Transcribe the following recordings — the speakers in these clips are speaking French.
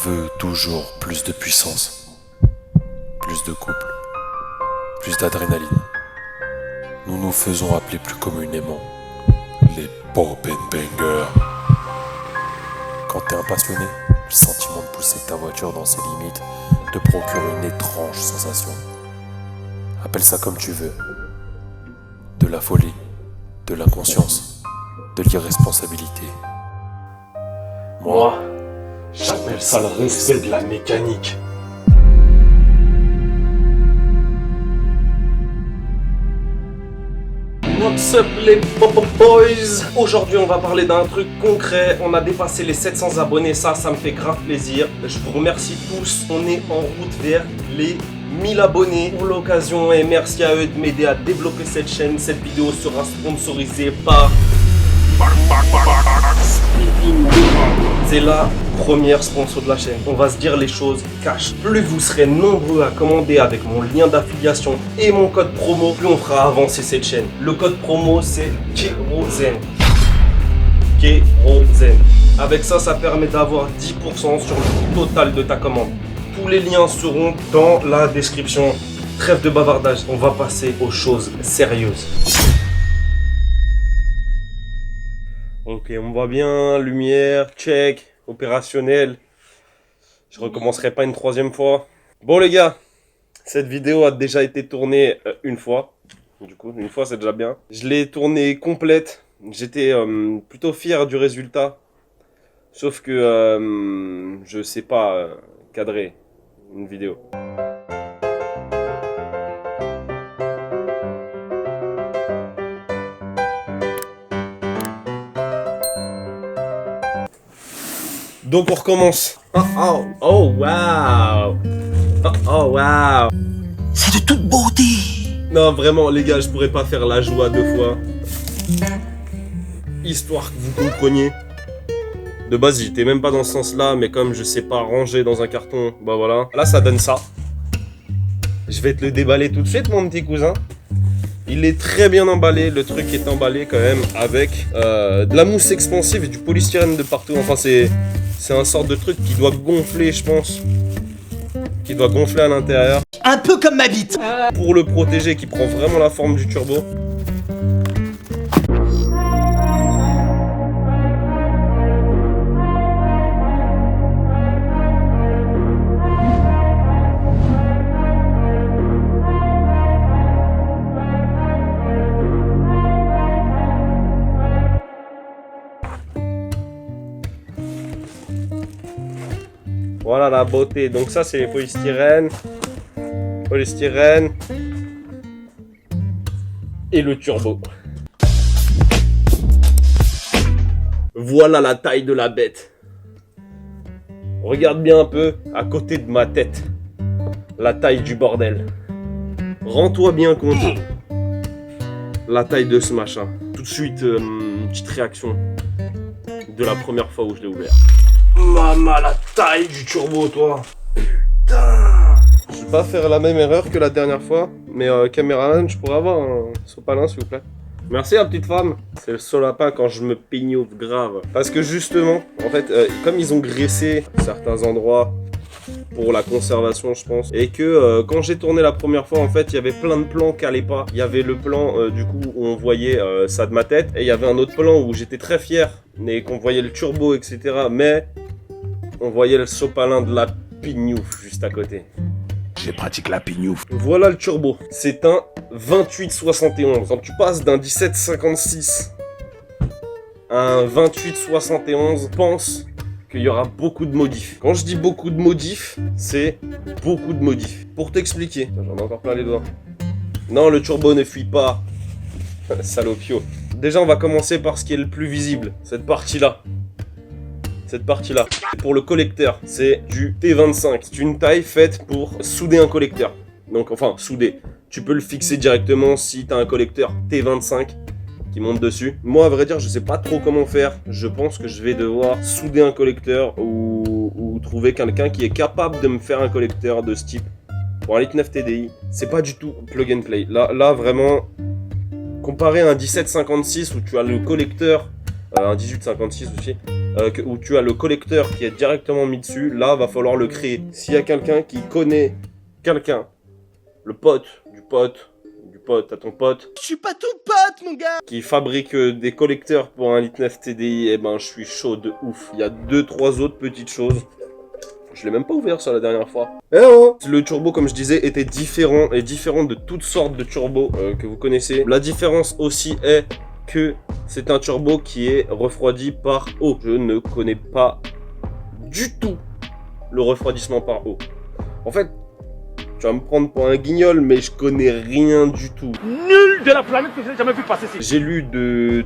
veut toujours plus de puissance, plus de couple, plus d'adrénaline. Nous nous faisons appeler plus communément les pop and bangers. Quand t'es un passionné, le sentiment de pousser ta voiture dans ses limites te procure une étrange sensation. Appelle ça comme tu veux. De la folie, de l'inconscience, de l'irresponsabilité. Moi, j'appelle ça le respect de la mécanique. What's up les boys? Aujourd'hui on va parler d'un truc concret. On a dépassé les 700 abonnés, ça me fait grave plaisir. Je vous remercie tous, on est en route vers les 1000 abonnés pour l'occasion et merci à eux de m'aider à développer cette chaîne. Cette vidéo sera sponsorisée par c'est la première sponsor de la chaîne. On va se dire les choses cash. Plus vous serez nombreux à commander avec mon lien d'affiliation et mon code promo, plus on fera avancer cette chaîne. Le code promo c'est Kérosène. Kérosène. Avec ça, ça permet d'avoir 10% sur le coût total de ta commande. Tous les liens seront dans la description. Trêve de bavardage, on va passer aux choses sérieuses. Ok, on va bien, lumière, check, opérationnel. Je recommencerai pas une troisième fois. Bon les gars, cette vidéo a déjà été tournée une fois. Du coup, une fois c'est déjà bien. Je l'ai tournée complète. J'étais plutôt fier du résultat. Sauf que je sais pas cadrer une vidéo. Donc on recommence. Oh wow. Oh wow. C'est de toute beauté. Non vraiment les gars, je pourrais pas faire la joie deux fois. Histoire que vous compreniez. De base j'étais même pas dans ce sens là, mais comme je sais pas ranger dans un carton, bah voilà. Là ça donne ça. Je vais te le déballer tout de suite mon petit cousin. Il est très bien emballé, le truc est emballé quand même avec de la mousse expansive et du polystyrène de partout. Enfin c'est un sort de truc qui doit gonfler je pense. Qui doit gonfler à l'intérieur. Un peu comme ma bite. Pour le protéger, qui prend vraiment la forme du turbo. Voilà la beauté. Donc ça c'est les polystyrène. Polystyrène. Et le turbo. Voilà la taille de la bête. Regarde bien un peu à côté de ma tête. La taille du bordel. Rends-toi bien compte. La taille de ce machin. Tout de suite, une petite réaction de la première fois où je l'ai ouvert. Maman, la taille du turbo, toi. Putain. Je vais pas faire la même erreur que la dernière fois, mais caméraman, je pourrais avoir un sopalin, s'il vous plaît. Merci, la petite femme. C'est le solapin quand je me pignote grave. Parce que justement, en fait, comme ils ont graissé certains endroits pour la conservation, je pense, et que quand j'ai tourné la première fois, en fait, il y avait plein de plans qui allaient pas. Il y avait le plan, du coup, où on voyait ça de ma tête, et il y avait un autre plan où j'étais très fier, et qu'on voyait le turbo, etc., mais on voyait le sopalin de la pignouf juste à côté. J'ai pratiqué la pignouf. Voilà le turbo. C'est un 2871. Quand tu passes d'un 1756 à un 2871, pense qu'il y aura beaucoup de modifs. Quand je dis beaucoup de modifs, c'est beaucoup de modifs. Pour t'expliquer, j'en ai encore plein les doigts. Non, le turbo ne fuit pas. Salopio. Déjà, on va commencer par ce qui est le plus visible. Cette partie-là. Cette partie-là. Pour le collecteur, c'est du T25. C'est une taille faite pour souder un collecteur. Donc, enfin, souder. Tu peux le fixer directement si tu as un collecteur T25 qui monte dessus. Moi, à vrai dire, je sais pas trop comment faire. Je pense que je vais devoir souder un collecteur ou trouver quelqu'un qui est capable de me faire un collecteur de ce type. Pour un Elite 9 TDI, c'est pas du tout plug and play. Là vraiment, comparé à un 1756 où tu as le collecteur, un 1856 aussi, où tu as le collecteur qui est directement mis dessus, là, va falloir le créer. S'il y a quelqu'un qui connaît quelqu'un, le pote, du pote à ton pote, Je suis pas ton pote, mon gars. qui fabrique des collecteurs pour un Litnef TDI, eh ben, je suis chaud de ouf. Il y a 2-3 autres petites choses. Je l'ai même pas ouvert ça la dernière fois. Eh oh, le turbo, comme je disais, était différent de toutes sortes de turbos que vous connaissez. La différence aussi est que c'est un turbo qui est refroidi par eau. Je ne connais pas du tout le refroidissement par eau. En fait, tu vas me prendre pour un guignol, mais je connais rien du tout. Nul de la planète que j'ai jamais vu passer ici. J'ai lu de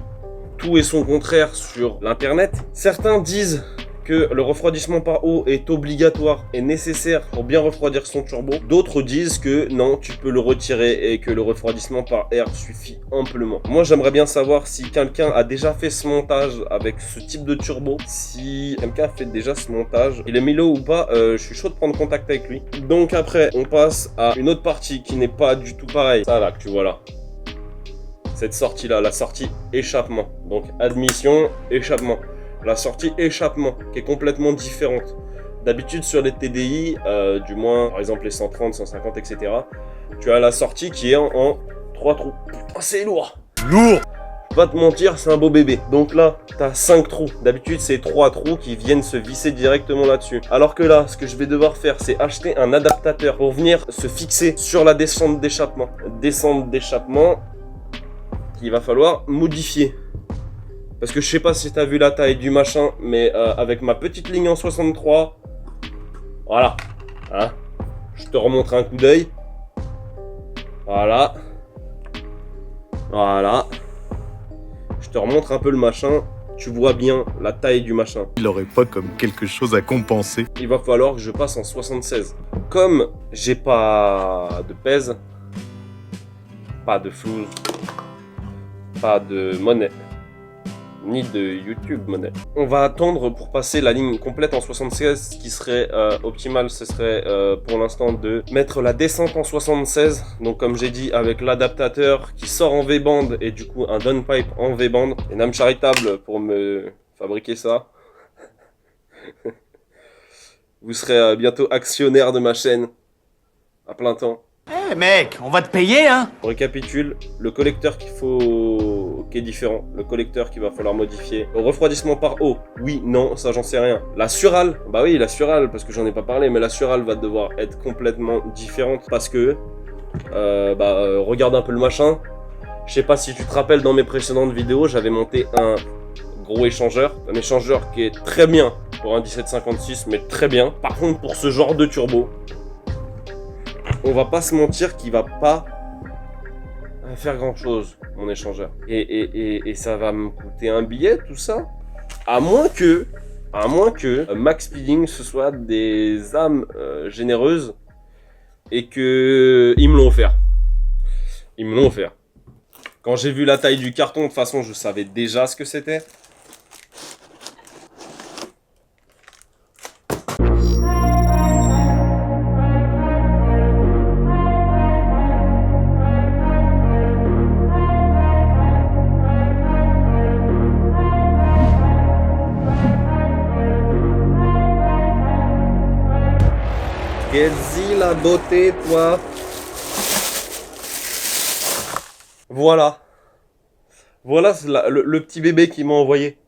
tout et son contraire sur l'internet. Certains disent que le refroidissement par eau est obligatoire et nécessaire pour bien refroidir son turbo. D'autres disent que non, tu peux le retirer et que le refroidissement par air suffit amplement. Moi, j'aimerais bien savoir si quelqu'un a déjà fait ce montage avec ce type de turbo. Si quelqu'un a fait déjà ce montage, il est Milo ou pas, je suis chaud de prendre contact avec lui. Donc après, on passe à une autre partie qui n'est pas du tout pareille. Ça là, que tu vois là. Cette sortie là, la sortie échappement. Donc admission, échappement. La sortie échappement qui est complètement différente. D'habitude sur les TDI, du moins par exemple les 130, 150, etc. Tu as la sortie qui est en 3 trous. Putain, c'est lourd. Lourd. Pas te mentir, c'est un beau bébé. Donc là, t'as 5 trous. D'habitude, c'est 3 trous qui viennent se visser directement là-dessus. Alors que là, ce que je vais devoir faire, c'est acheter un adaptateur pour venir se fixer sur la descente d'échappement. Descente d'échappement qu'il va falloir modifier. Parce que je sais pas si t'as vu la taille du machin, mais avec ma petite ligne en 63, voilà, hein, je te remontre un coup d'œil, voilà, je te remontre un peu le machin, tu vois bien la taille du machin. Il aurait pas comme quelque chose à compenser. Il va falloir que je passe en 76. Comme j'ai pas de pèse, pas de flouze, pas de monnaie, ni de YouTube monnaie. On va attendre pour passer la ligne complète en 76. Ce qui serait optimal, ce serait pour l'instant de mettre la descente en 76. Donc comme j'ai dit, avec l'adaptateur qui sort en V-band et du coup un downpipe en V-band. Une âme charitable pour me fabriquer ça. Vous serez bientôt actionnaire de ma chaîne à plein temps. Eh mec, on va te payer, hein. On récapitule, le collecteur qui est différent, le collecteur qu'il va falloir modifier. Le refroidissement par eau, oui, non, ça j'en sais rien. La surale, bah oui, la surale, parce que j'en ai pas parlé, mais la surale va devoir être complètement différente parce que, regarde un peu le machin. Je sais pas si tu te rappelles, dans mes précédentes vidéos, j'avais monté un gros échangeur, un échangeur qui est très bien pour un 1756, mais très bien. Par contre, pour ce genre de turbo, on va pas se mentir qu'il va pas faire grand chose, mon échangeur. Et ça va me coûter un billet, tout ça. À moins que Max Speeding ce soit des âmes généreuses et que ils me l'ont offert. Ils me l'ont offert. Quand j'ai vu la taille du carton, de toute façon, je savais déjà ce que c'était. Quelle la beauté, toi. Voilà. Voilà le petit bébé qui m'a envoyé.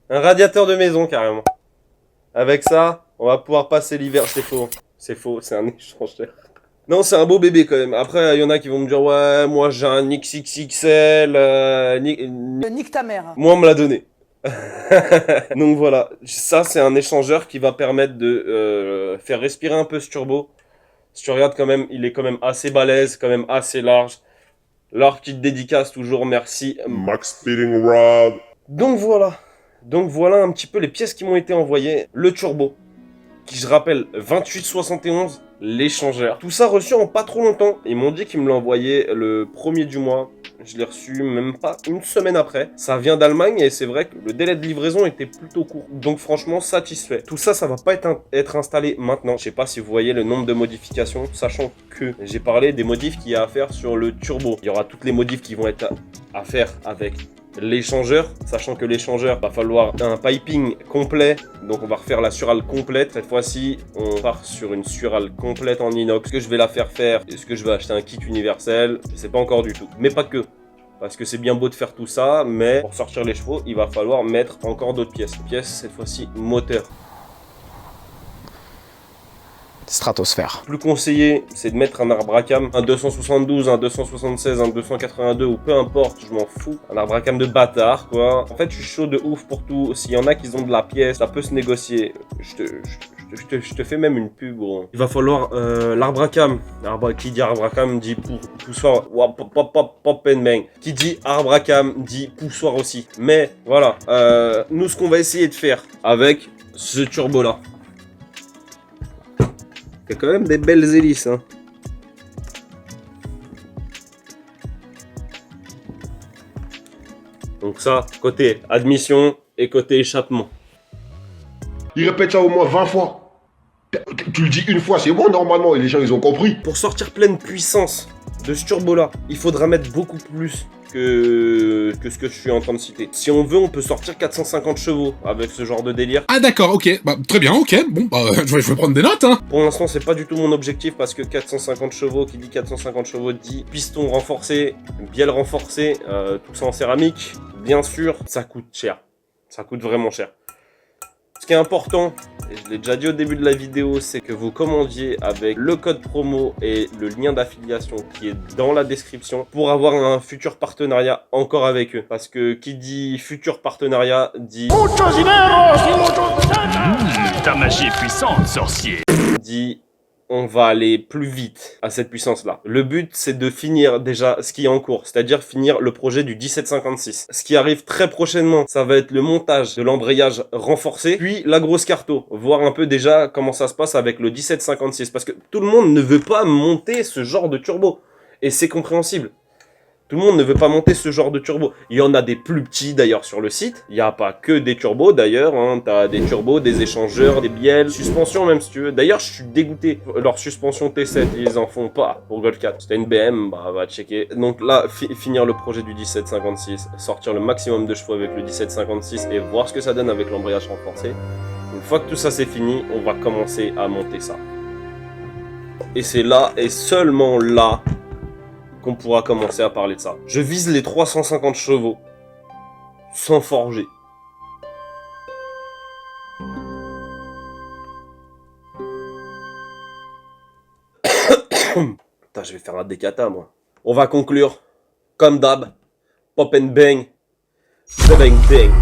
Un radiateur de maison, carrément. Avec ça, on va pouvoir passer l'hiver. C'est faux. C'est faux, c'est un échangeur. Non, c'est un beau bébé quand même. Après, il y en a qui vont me dire, ouais, moi j'ai un XXXL. Nique ta mère. Moi, on me l'a donné. Donc voilà, ça c'est un échangeur qui va permettre de faire respirer un peu ce turbo. Si tu regardes quand même, il est quand même assez balèze, quand même assez large. Leur petite dédicace toujours, merci Max Speeding Rod. Donc voilà un petit peu les pièces qui m'ont été envoyées. Le turbo, qui je rappelle 2871, l'échangeur. Tout ça reçu en pas trop longtemps. Ils m'ont dit qu'ils me l'envoyaient le 1er du mois. Je l'ai reçu même pas une semaine après. Ça vient d'Allemagne et c'est vrai que le délai de livraison était plutôt court. Donc franchement satisfait. Tout ça, ça va pas être installé maintenant. Je sais pas si vous voyez le nombre de modifications, sachant que j'ai parlé des modifs qu'il y a à faire sur le turbo. Il y aura toutes les modifs qui vont être à faire avec l'échangeur, sachant que l'échangeur va falloir un piping complet, donc on va refaire la surale complète. Cette fois-ci, on part sur une surale complète en inox. Est-ce que je vais la faire est-ce que je vais acheter un kit universel? Je sais pas encore du tout, mais pas que. Parce que c'est bien beau de faire tout ça, mais pour sortir les chevaux, il va falloir mettre encore d'autres pièces. Pièces, cette fois-ci, moteur. Stratosphère. Plus conseillé, c'est de mettre un arbre à cam, un 272, un 276, un 282 ou peu importe, je m'en fous. Un arbre à cam de bâtard, quoi. En fait, je suis chaud de ouf pour tout. S'il y en a qui ont de la pièce, ça peut se négocier. Je te fais même une pub, gros. Il va falloir l'arbre à cam. Qui dit arbre à cam dit poussoir. Pop and bang. Qui dit arbre à cam dit poussoir aussi. Mais voilà, nous ce qu'on va essayer de faire avec ce turbo là. Il y a quand même des belles hélices, hein. Donc ça, côté admission et côté échappement. Il répète ça au moins 20 fois. Tu le dis une fois, c'est bon normalement, et les gens ils ont compris. Pour sortir pleine puissance de ce turbo là, il faudra mettre beaucoup plus que ce que je suis en train de citer. Si on veut, on peut sortir 450 chevaux avec ce genre de délire. Ah d'accord, ok, bah très bien, ok, bon, bah je vais prendre des notes, hein. Pour l'instant, c'est pas du tout mon objectif parce que 450 chevaux, qui dit 450 chevaux dit piston renforcé, bielle renforcée, tout ça en céramique, bien sûr, ça coûte cher. Ça coûte vraiment cher. Ce qui est important, et je l'ai déjà dit au début de la vidéo, c'est que vous commandiez avec le code promo et le lien d'affiliation qui est dans la description pour avoir un futur partenariat encore avec eux. Parce que qui dit futur partenariat dit... Ta magie est puissante, sorcier. Dit... on va aller plus vite à cette puissance-là. Le but, c'est de finir déjà ce qui est en cours, c'est-à-dire finir le projet du 1756. Ce qui arrive très prochainement, ça va être le montage de l'embrayage renforcé, puis la grosse carto, voir un peu déjà comment ça se passe avec le 1756, parce que tout le monde ne veut pas monter ce genre de turbo, et c'est compréhensible. Tout le monde ne veut pas monter ce genre de turbo. Il y en a des plus petits d'ailleurs sur le site. Il n'y a pas que des turbos d'ailleurs. Hein. Tu as des turbos, des échangeurs, des bielles, suspension même si tu veux. D'ailleurs, je suis dégoûté. Leur suspension T7, ils en font pas pour Golf 4. C'était une BM, bah va checker. Donc là, finir le projet du 1756, sortir le maximum de chevaux avec le 1756 et voir ce que ça donne avec l'embrayage renforcé. Une fois que tout ça c'est fini, on va commencer à monter ça. Et c'est là, et seulement là, qu'on pourra commencer à parler de ça. Je vise les 350 chevaux, sans forger. Putain, je vais faire un décata, moi. On va conclure, comme d'hab, pop and bang, bang bang.